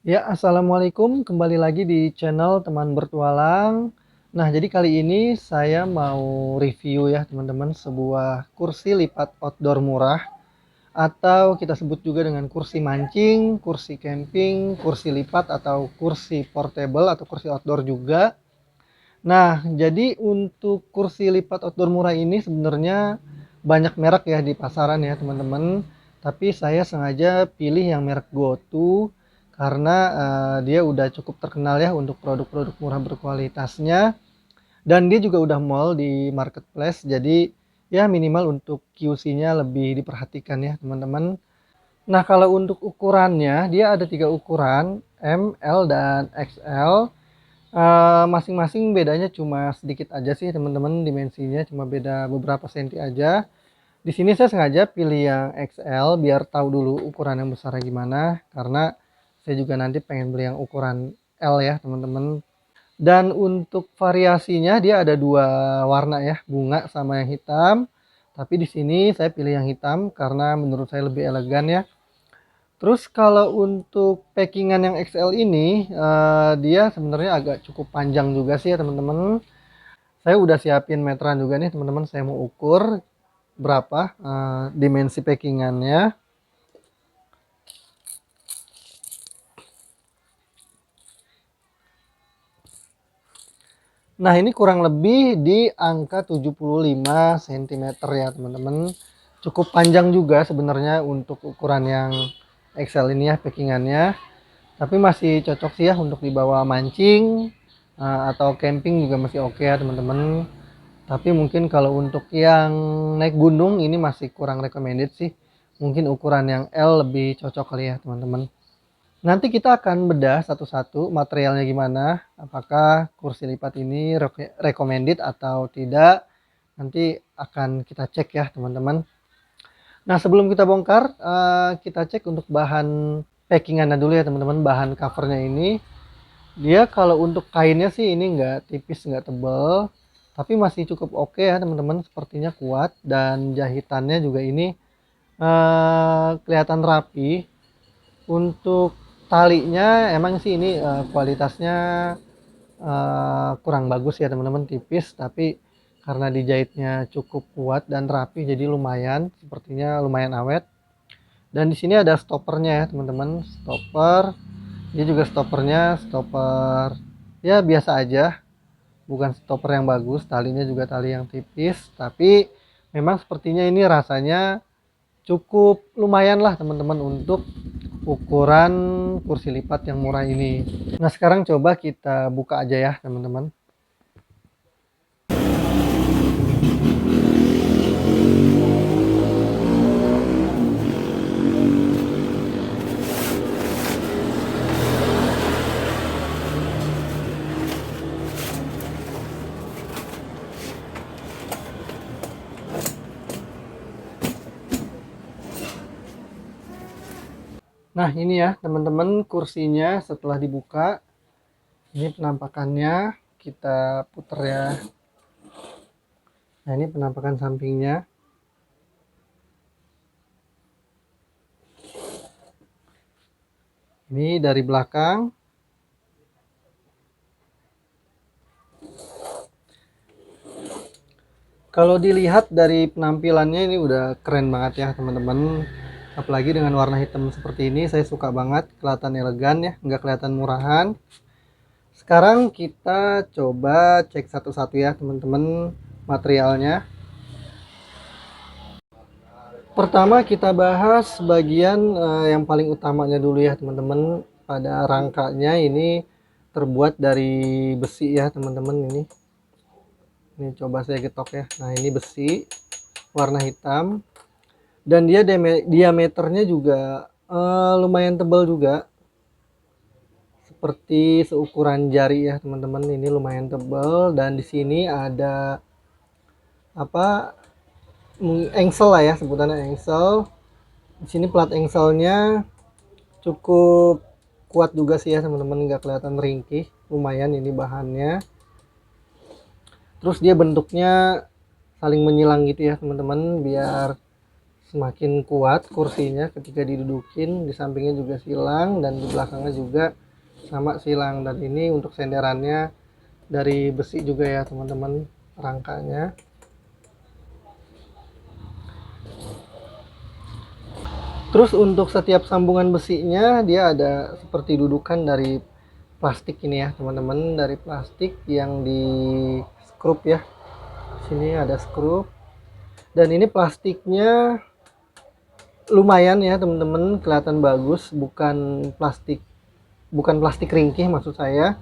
Ya, assalamualaikum. Kembali lagi di channel Teman Bertualang. Nah, jadi kali ini saya mau review ya, teman-teman, sebuah kursi lipat outdoor murah, atau kita sebut juga dengan kursi mancing, kursi camping, kursi lipat, atau kursi portable, atau kursi outdoor juga. Nah, jadi untuk kursi lipat outdoor murah ini sebenarnya banyak merek ya di pasaran ya, teman-teman. Tapi saya sengaja pilih yang merek GoTo karena dia udah cukup terkenal ya untuk produk-produk murah berkualitasnya, dan dia juga udah mall di marketplace. Jadi ya minimal untuk QC-nya lebih diperhatikan ya, teman-teman. Nah, kalau untuk ukurannya dia ada 3 ukuran, M, L, dan XL. Masing-masing bedanya cuma sedikit aja sih, teman-teman, dimensinya cuma beda beberapa senti aja. Di sini saya sengaja pilih yang XL biar tahu dulu ukuran yang besarnya gimana, karena saya juga nanti pengen beli yang ukuran L ya, teman-teman. Dan untuk variasinya dia ada dua warna ya, bunga sama yang hitam. Tapi di sini saya pilih yang hitam karena menurut saya lebih elegan ya. Terus kalau untuk packingan yang XL ini, dia sebenarnya agak cukup panjang juga sih ya, teman-teman. Saya udah siapin meteran juga nih, teman-teman. Saya mau ukur berapa dimensi packingannya. Nah, ini kurang lebih di angka 75 cm ya, teman-teman. Cukup panjang juga sebenarnya untuk ukuran yang XL ini ya, packingannya. Tapi masih cocok sih ya untuk dibawa mancing, atau camping juga masih oke ya, teman-teman. Tapi mungkin kalau untuk yang naik gunung ini masih kurang recommended sih. Mungkin ukuran yang L lebih cocok kali ya, teman-teman. Nanti kita akan bedah satu-satu materialnya gimana, apakah kursi lipat ini recommended atau tidak. Nanti akan kita cek ya, teman-teman. Nah, sebelum kita bongkar, kita cek untuk bahan packingannya dulu ya, teman-teman. Bahan covernya ini, dia kalau untuk kainnya sih ini nggak tipis, nggak tebal, tapi masih cukup oke ya, teman-teman. Sepertinya kuat, dan jahitannya juga ini kelihatan rapi. Untuk talinya emang sih ini kualitasnya kurang bagus ya, teman-teman, tipis, tapi karena dijahitnya cukup kuat dan rapi jadi lumayan, sepertinya lumayan awet. Dan di sini ada stoppernya ya, teman-teman. Stopper, dia juga stopper ya biasa aja, bukan stopper yang bagus. Talinya juga tali yang tipis, tapi memang sepertinya ini rasanya cukup lumayan lah, teman-teman, untuk ukuran kursi lipat yang murah ini. Nah, sekarang coba kita buka aja ya, teman-teman. Nah, ini ya, teman-teman, kursinya setelah dibuka. Ini penampakannya, kita puter ya. Nah, ini penampakan sampingnya. Ini dari belakang. Kalau dilihat dari penampilannya ini udah keren banget ya, teman-teman. Apalagi dengan warna hitam seperti ini, saya suka banget. Kelihatan elegan ya, nggak kelihatan murahan. Sekarang kita coba cek satu-satu ya, teman-teman, materialnya. Pertama kita bahas bagian yang paling utamanya dulu ya, teman-teman. Pada rangkanya ini terbuat dari besi ya, teman-teman. Ini coba saya getok ya. Nah, ini besi warna hitam, dan dia diameternya juga lumayan tebal juga, seperti seukuran jari ya, teman-teman. Ini lumayan tebal, dan di sini ada apa, engsel lah ya, sebutannya engsel. Di sini plat engselnya cukup kuat juga sih ya, teman-teman, nggak kelihatan ringkih, lumayan ini bahannya. Terus dia bentuknya saling menyilang gitu ya, teman-teman, biar semakin kuat kursinya ketika didudukin. Di sampingnya juga silang dan di belakangnya juga sama silang, dan ini untuk senderannya dari besi juga ya teman-teman, rangkanya. Terus untuk setiap sambungan besinya dia ada seperti dudukan dari plastik ini ya teman-teman, dari plastik yang di skrup ya. Sini ada skrup, dan ini plastiknya lumayan ya teman-teman, kelihatan bagus, bukan plastik ringkih maksud saya,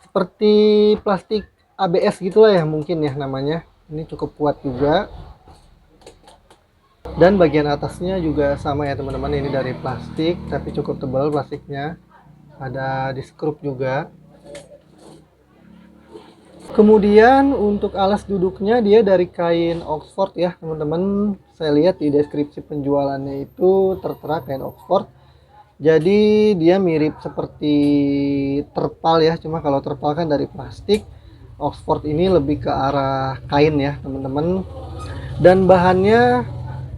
seperti plastik ABS gitulah ya mungkin ya namanya. Ini cukup kuat juga. Dan bagian atasnya juga sama ya teman-teman, ini dari plastik tapi cukup tebal plastiknya, ada di skrup juga. Kemudian untuk alas duduknya dia dari kain Oxford ya teman-teman. Saya lihat di deskripsi penjualannya itu tertera kain Oxford, jadi dia mirip seperti terpal ya, cuma kalau terpal kan dari plastik, Oxford ini lebih ke arah kain ya teman-teman. Dan bahannya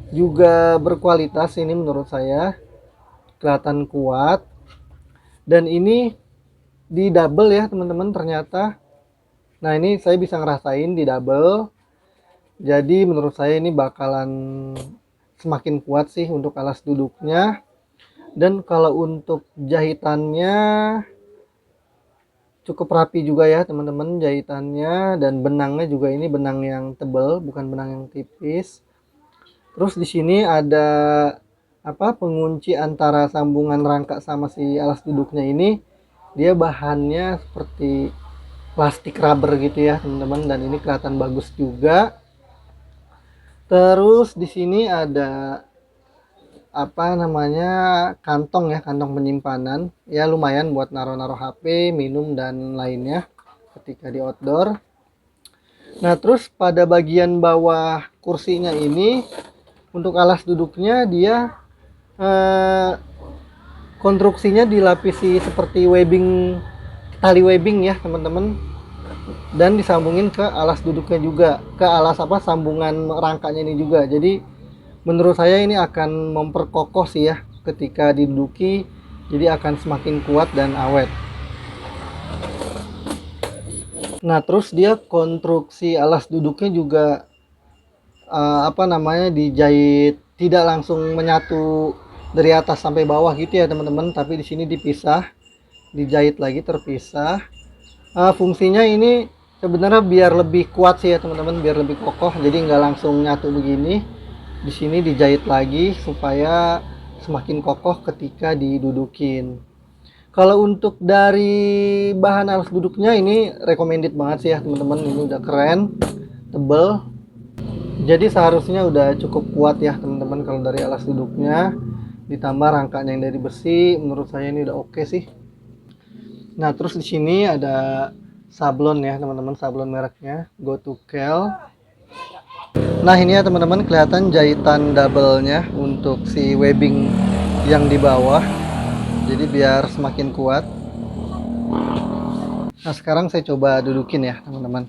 juga berkualitas, ini menurut saya kelihatan kuat, dan ini di double ya teman-teman ternyata. Nah ini saya bisa ngerasain di double, jadi menurut saya ini bakalan semakin kuat sih untuk alas duduknya. Dan kalau untuk jahitannya cukup rapi juga ya teman-teman jahitannya, dan benangnya juga ini benang yang tebal bukan benang yang tipis. Terus di sini ada pengunci antara sambungan rangka sama si alas duduknya ini, dia bahannya seperti plastik rubber gitu ya teman-teman, dan ini kelihatan bagus juga. Terus di sini ada kantong ya, kantong penyimpanan ya, lumayan buat naruh-naruh HP, minum dan lainnya ketika di outdoor. Nah terus pada bagian bawah kursinya ini untuk alas duduknya dia konstruksinya dilapisi seperti webbing, tali webbing ya teman-teman, dan disambungin ke alas duduknya juga, ke alas sambungan rangkanya ini juga. Jadi menurut saya ini akan memperkokoh sih ya ketika diduduki, jadi akan semakin kuat dan awet. Nah terus dia konstruksi alas duduknya juga dijahit, tidak langsung menyatu dari atas sampai bawah gitu ya teman-teman, tapi di sini dipisah, dijahit lagi terpisah. Fungsinya ini sebenarnya biar lebih kuat sih ya teman-teman, biar lebih kokoh, jadi nggak langsung nyatu begini. Di sini dijahit lagi supaya semakin kokoh ketika didudukin. Kalau untuk dari bahan alas duduknya ini recommended banget sih ya teman-teman, ini udah keren, tebel, jadi seharusnya udah cukup kuat ya teman-teman kalau dari alas duduknya, ditambah rangkanya yang dari besi, menurut saya ini udah oke sih. Nah terus di sini ada sablon ya teman-teman, sablon mereknya GoToGel. Nah ini ya teman-teman, kelihatan jahitan double-nya untuk si webbing yang di bawah, jadi biar semakin kuat. Nah sekarang saya coba dudukin ya teman-teman.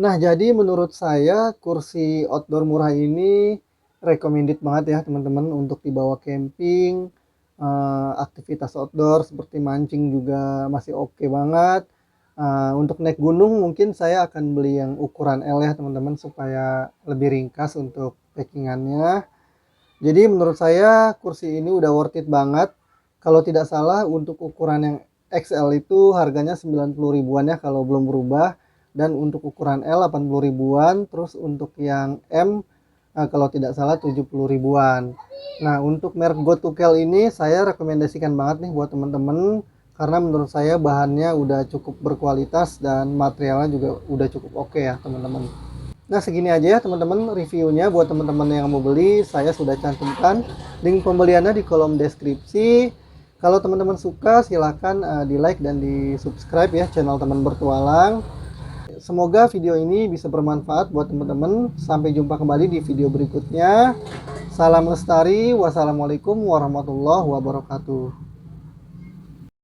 Nah, jadi menurut saya kursi outdoor murah ini recommended banget ya teman-teman untuk dibawa camping, aktivitas outdoor seperti mancing juga masih oke banget. Untuk naik gunung mungkin saya akan beli yang ukuran L ya teman-teman, supaya lebih ringkas untuk packingannya. Jadi menurut saya kursi ini udah worth it banget. Kalau tidak salah untuk ukuran yang XL itu harganya 90 ribuan ya kalau belum berubah, dan untuk ukuran L 80 ribuan, terus untuk yang M kalau tidak salah 70 ribuan. Nah, untuk merek GoToKel ini saya rekomendasikan banget nih buat teman-teman karena menurut saya bahannya udah cukup berkualitas dan materialnya juga udah cukup oke ya, teman-teman. Nah, segini aja ya teman-teman reviewnya. Buat teman-teman yang mau beli, saya sudah cantumkan link pembeliannya di kolom deskripsi. Kalau teman-teman suka, silahkan di like dan di subscribe ya channel teman bertualang. Semoga video ini bisa bermanfaat buat teman-teman. Sampai jumpa kembali di video berikutnya. Salam lestari. Wassalamualaikum warahmatullahi wabarakatuh.